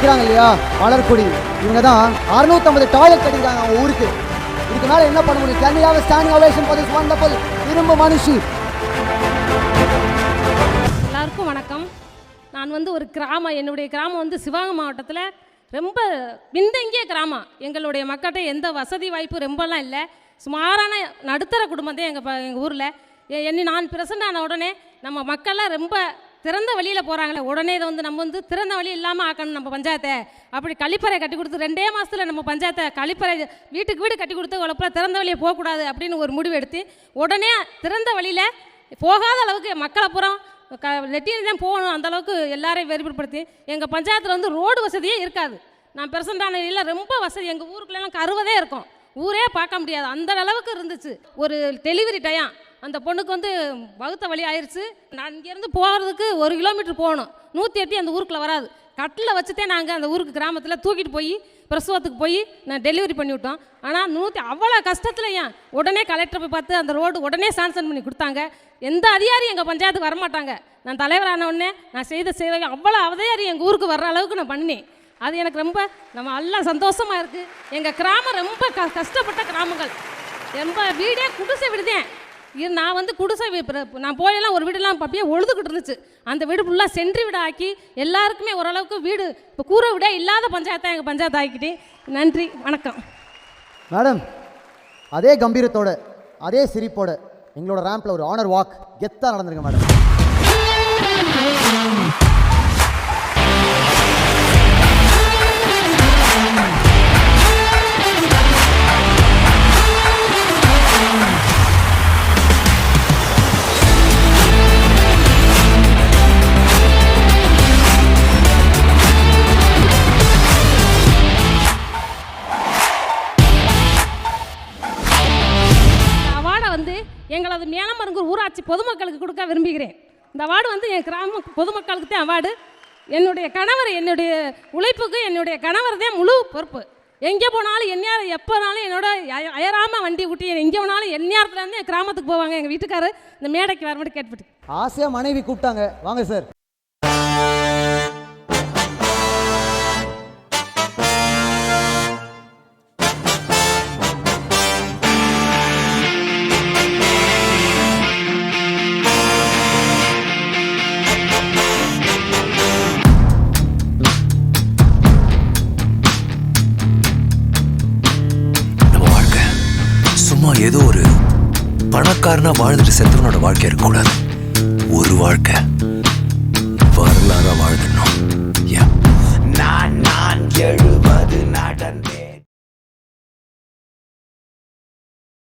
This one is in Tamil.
நிற்கிறாங்க இல்லையா, மலர்கொடி, இவங்க தான் 650 டாய்லெட் கட்டிருக்காங்க அவங்க ஊருக்கு. இதுக்கு மேலே என்ன பண்ண முடியும்? Can we have a standing ovation for this wonderful இரும்பு மனுஷி? எல்லாருக்கும் வணக்கம். நான் வந்து ஒரு கிராமம், என்னுடைய கிராமம் வந்து சிவகங்கை மாவட்டத்தில் ரொம்ப பின்தங்கிய கிராமம். எங்களுடைய மக்கள்கிட்ட எந்த வசதி வாய்ப்பு ரொம்பலாம் இல்லை. சுமாரான நடுத்தர குடும்பம் தான் எங்கள் ஊரில். நான் பிரசன்ட் ஆன உடனே நம்ம மக்கள்லாம் ரொம்ப திறந்த வழியில் போகிறாங்களே, உடனே இதை வந்து நம்ம வந்து திறந்த வழி இல்லாமல் ஆக்கணும் நம்ம பஞ்சாயத்தை. அப்படி கழிப்பறை கட்டி கொடுத்து 2 மாதத்தில் நம்ம பஞ்சாயத்தை கழிப்பறை வீட்டுக்கு வீடு கட்டி கொடுத்து உழப்பில் திறந்த வழியை போகக்கூடாது அப்படின்னு ஒரு முடிவு எடுத்து உடனே திறந்த வழியில் போகாத அளவுக்கு மக்களை புறம் லெட்டின் தான் போகணும், அந்தளவுக்கு எல்லாரையும் வெறுப்படுத்தி எங்கள் பஞ்சாயத்தில் வந்து ரோடு வசதியே இருக்காது. நான் பிரசண்டான இல்லை ரொம்ப வசதி, எங்கள் ஊருக்குள்ளெல்லாம் கருவதே இருக்கும், ஊரே பார்க்க முடியாது, அந்த அளவுக்கு இருந்துச்சு. ஒரு டெலிவரி டைம் அந்த பொண்ணுக்கு வந்து வகுத்த வழி ஆயிடுச்சு. நான் இங்கேருந்து போகிறதுக்கு 1 கிலோமீட்டர் போகணும். 108 அந்த ஊருக்குள்ளே வராது. கட்டில் வச்சுட்டே நாங்கள் அந்த ஊருக்கு கிராமத்தில் தூக்கிட்டு போய் பிரசவத்துக்கு போய் நான் டெலிவரி பண்ணி விட்டோம். ஆனால் அவ்வளோ கஷ்டத்தில் ஏன் உடனே கலெக்டர் போய் பார்த்து அந்த ரோடு உடனே சாங்ஷன் பண்ணி கொடுத்தாங்க. எந்த அதிகாரி எங்கள் பஞ்சாயத்துக்கு வரமாட்டாங்க. நான் தலைவரான உடனே நான் செய்த சேவை அவ்வளோ அதிகாரி எங்கள் ஊருக்கு வர்ற அளவுக்கு நான் பண்ணேன். அது எனக்கு ரொம்ப எல்லாம் சந்தோஷமாக இருக்குது. எங்கள் கிராமம் ரொம்ப கஷ்டப்பட்ட கிராமங்கள். ரொம்ப வீடே குடிசை விடுதேன். நான் வந்து குடிசை நான் போயெல்லாம் ஒரு வீடெல்லாம் அப்படியே ஒழுதுகிட்டு இருந்துச்சு. அந்த வீடு ஃபுல்லாக சென்ட்ரி வீடு ஆக்கி எல்லாருக்குமே ஓரளவுக்கு வீடு இப்போ கூரை விட இல்லாத பஞ்சாயத்தாக எங்கள் பஞ்சாயத்து ஆக்கிட்டேன். நன்றி, வணக்கம். மேடம், அதே கம்பீரத்தோட அதே சிரிப்போட எங்களோட ரேம்பில் ஒரு ஆனர் வாக் கெத்தாக நடந்துருங்க மேடம். எங்களது மேலமருங்கூர் ஊராட்சி பொதுமக்களுக்கு கொடுக்க விரும்புகிறேன். இந்த அவார்டு வந்து என் கிராம பொதுமக்களுக்கு தான் அவார்டு. என்னுடைய கணவர், என்னுடைய உழைப்புக்கு என்னுடைய கணவர் தான் முழு பொறுப்பு. எங்கே போனாலும் எப்போனாலும் என்னோட அயராமல் வண்டி ஊட்டி எங்கே போனாலும் எந்நேரத்துலேருந்து என் கிராமத்துக்கு போவாங்க. எங்கள் வீட்டுக்காரர் இந்த மேடைக்கு வர மட்டும் கேட்டுவிட்டு ஆசையாக மனைவி கூப்பிட்டாங்க, வாங்க சார். ஏதோ ஒரு பணக்காரனா வாழ்ந்துட்டு செத்தவனோட வாழ்க்கை இருக்கக்கூடாது. ஒரு வாழ்க்கை வரலாறா வாழ்ந்து